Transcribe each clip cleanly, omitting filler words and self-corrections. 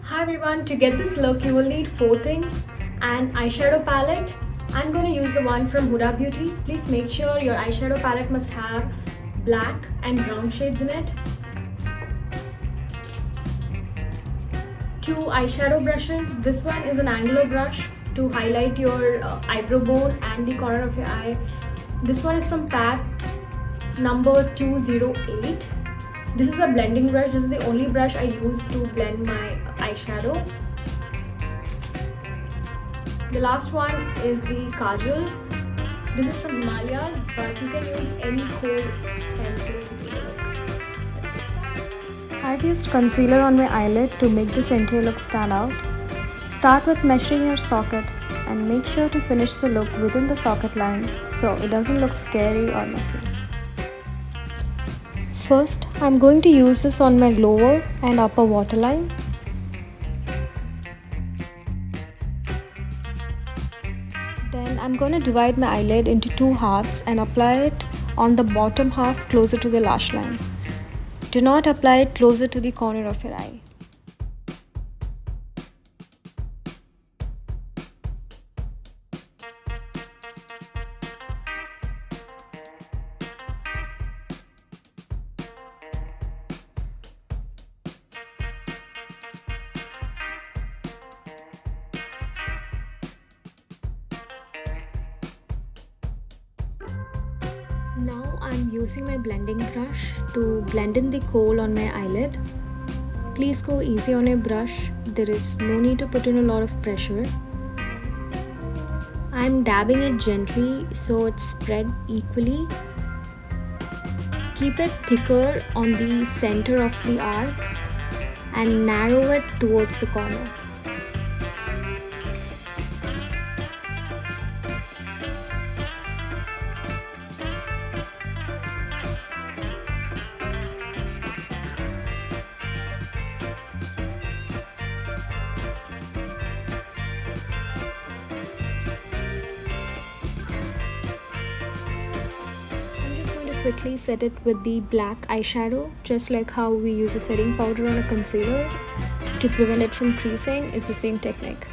Hi everyone, to get this look you will need 4 things: an eyeshadow palette. I'm going to use the one from Huda Beauty. Please make sure your eyeshadow palette must have black and brown shades in it. 2 eyeshadow brushes. This one is an angular brush to highlight your eyebrow bone and the corner of your eye. This one is from pack number 208. This is a blending brush. This is the only brush I use to blend my eyeshadow. The last one is the Kajal. This is from Himalayas, but you can use any kohl pencil to do the look. Let's get started. I've used concealer on my eyelid to make this entire look stand out. Start with measuring your socket and make sure to finish the look within the socket line so it doesn't look scary or messy. First, I'm going to use this on my lower and upper waterline. Then I'm going to divide my eyelid into 2 halves and apply it on the bottom half closer to the lash line. Do not apply it closer to the corner of your eye. Now I'm using my blending brush to blend in the kohl on my eyelid. Please go easy on your brush. There is no need to put in a lot of pressure. I'm dabbing it gently so it's spread equally. Keep it thicker on the center of the arc and narrow it towards the corner. Quickly set it with the black eyeshadow, just like how we use a setting powder on a concealer to prevent it from creasing. It's the same technique.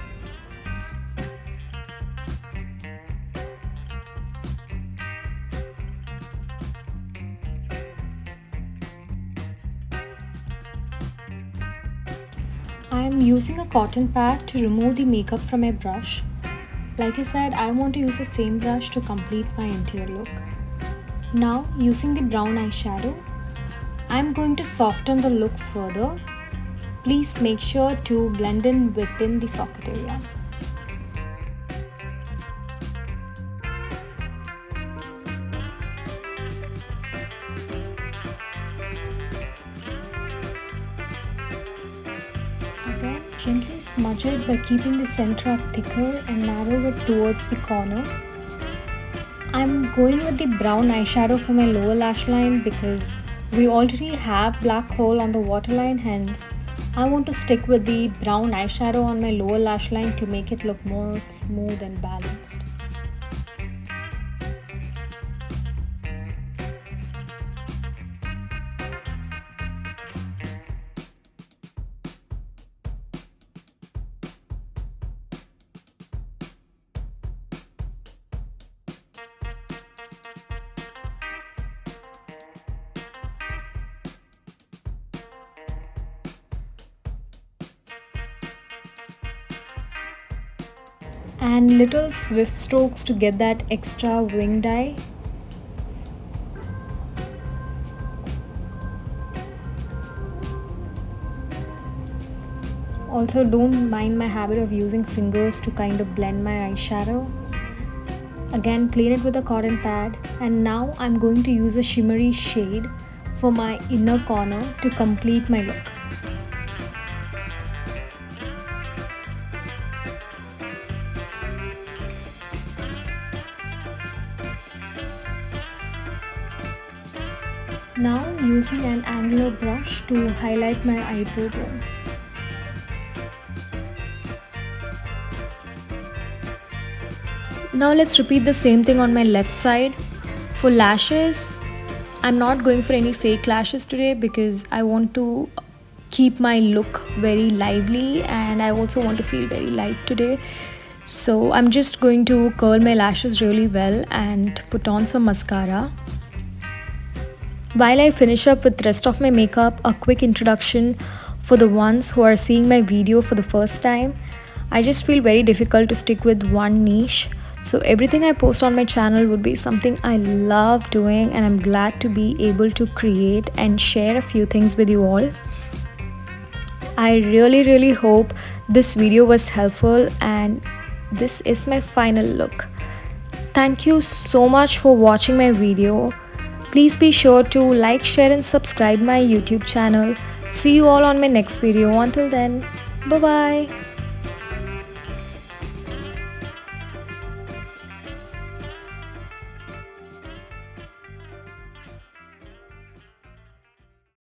I am using a cotton pad to remove the makeup from my brush. Like I said, I want to use the same brush to complete my entire look. Now, using the brown eyeshadow, I am going to soften the look further. Please make sure to blend in within the socket area. Again, gently smudge it by keeping the center arc thicker and narrow it towards the corner. I'm going with the brown eyeshadow for my lower lash line because we already have black hole on the waterline, hence I want to stick with the brown eyeshadow on my lower lash line to make it look more smooth and balanced. And little swift strokes to get that extra winged eye. Also, don't mind my habit of using fingers to kind of blend my eyeshadow. Again, clean it with a cotton pad, and now I'm going to use a shimmery shade for my inner corner to complete my look. Now using an angular brush to highlight my eyebrow bone. Now let's repeat the same thing on my left side. For lashes, I'm not going for any fake lashes today because I want to keep my look very lively, and I also want to feel very light today. So I'm just going to curl my lashes really well and put on some mascara. While I finish up with the rest of my makeup, a quick introduction for the ones who are seeing my video for the first time. I just feel very difficult to stick with one niche. So everything I post on my channel would be something I love doing, and I'm glad to be able to create and share a few things with you all. I really hope this video was helpful, and this is my final look. Thank you so much for watching my video. Please be sure to like, share and subscribe my YouTube channel. See you all on my next video. Until then, bye bye.